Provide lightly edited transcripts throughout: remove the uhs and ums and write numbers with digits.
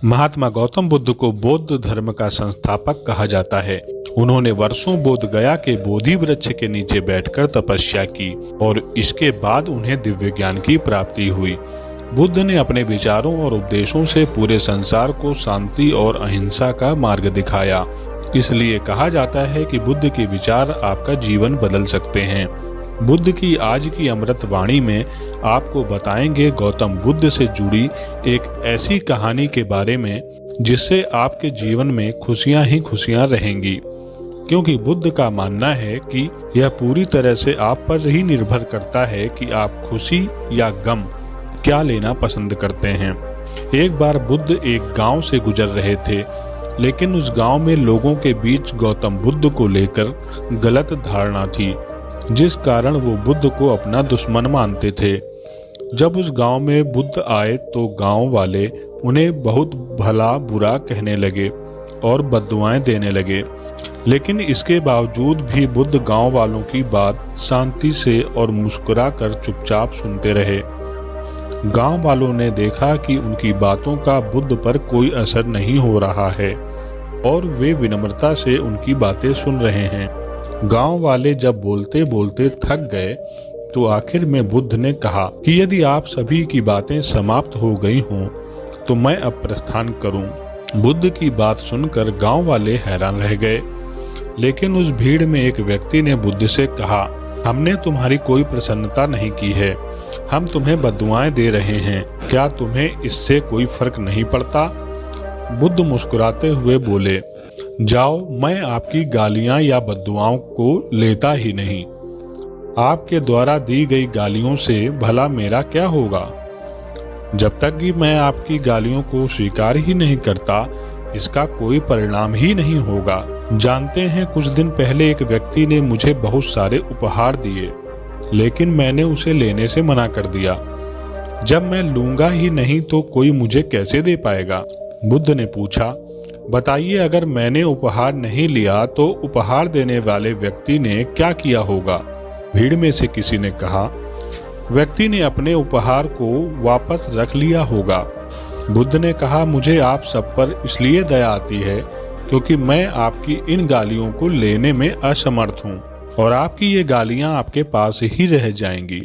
महात्मा गौतम बुद्ध को बौद्ध धर्म का संस्थापक कहा जाता है। उन्होंने वर्षों बोध गया के बोधि वृक्ष के नीचे बैठकर तपस्या की और इसके बाद उन्हें दिव्य ज्ञान की प्राप्ति हुई। बुद्ध ने अपने विचारों और उपदेशों से पूरे संसार को शांति और अहिंसा का मार्ग दिखाया। इसलिए कहा जाता है कि बुद्ध के विचार आपका जीवन बदल सकते हैं। बुद्ध की आज की अमृत वाणी में आपको बताएंगे गौतम बुद्ध से जुड़ी एक ऐसी कहानी के बारे में जिससे आपके जीवन में खुशियां ही खुशियां रहेंगी, क्योंकि बुद्ध का मानना है कि यह पूरी तरह से आप पर ही निर्भर करता है कि आप खुशी या गम क्या लेना पसंद करते हैं। एक बार बुद्ध एक गांव से गुजर रहे थे, लेकिन उस गांव में लोगों के बीच गौतम बुद्ध को लेकर गलत धारणा थी, जिस कारण वो बुद्ध को अपना दुश्मन मानते थे। जब उस गांव में बुद्ध आए तो गांव वाले उन्हें बहुत भला बुरा कहने लगे और बद्दुआएं देने लगे, लेकिन इसके बावजूद भी बुद्ध गांव वालों की बात शांति से और मुस्कुरा कर चुपचाप सुनते रहे। गांव वालों ने देखा कि उनकी बातों का बुद्ध पर कोई असर नहीं हो रहा है और वे विनम्रता से उनकी बातें सुन रहे हैं। गांव वाले जब बोलते बोलते थक गए तो आखिर में बुद्ध ने कहा कि यदि आप सभी की बातें समाप्त हो गई हों तो मैं अब प्रस्थान करूं। बुद्ध की बात सुनकर गांव वाले हैरान रह गए, लेकिन उस भीड़ में एक व्यक्ति ने बुद्ध से कहा, हमने तुम्हारी कोई प्रसन्नता नहीं की है, हम तुम्हें बद्दुआएं दे रहे हैं, क्या तुम्हें इससे कोई फर्क नहीं पड़ता? बुद्ध मुस्कुराते हुए बोले, जाओ, मैं आपकी गालियां या बद्दुआओं को लेता ही नहीं। आपके द्वारा दी गई गालियों से भला मेरा क्या होगा? जब तक कि मैं आपकी गालियों को स्वीकार ही नहीं करता, इसका कोई परिणाम ही नहीं होगा। जानते हैं, कुछ दिन पहले एक व्यक्ति ने मुझे बहुत सारे उपहार दिए, लेकिन मैंने उसे लेने से मना कर दिया। जब मैं लूंगा ही नहीं तो कोई मुझे कैसे दे पाएगा? बुद्ध ने पूछा, बताइए, अगर मैंने उपहार नहीं लिया तो उपहार देने वाले व्यक्ति ने क्या किया होगा? भीड़ में से किसी ने कहा, व्यक्ति ने अपने उपहार को वापस रख लिया होगा। बुद्ध ने कहा, मुझे आप सब पर इसलिए दया आती है क्योंकि मैं आपकी इन गालियों को लेने में असमर्थ हूँ और आपकी ये गालियाँ आपके पास ही रह जाएंगी।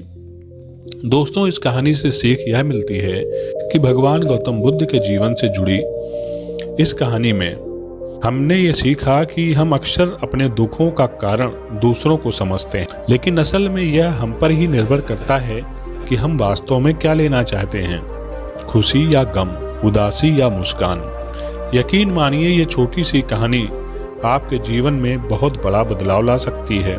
दोस्तों, इस कहानी से सीख यह मिलती है कि भगवान गौतम बुद्ध के जीवन से जुड़ी इस कहानी में हमने ये सीखा कि हम अक्सर अपने दुखों का कारण दूसरों को समझते हैं, लेकिन असल में यह हम पर ही निर्भर करता है कि हम वास्तव में क्या लेना चाहते हैं, खुशी या गम, उदासी या मुस्कान। यकीन मानिए, ये छोटी सी कहानी आपके जीवन में बहुत बड़ा बदलाव ला सकती है।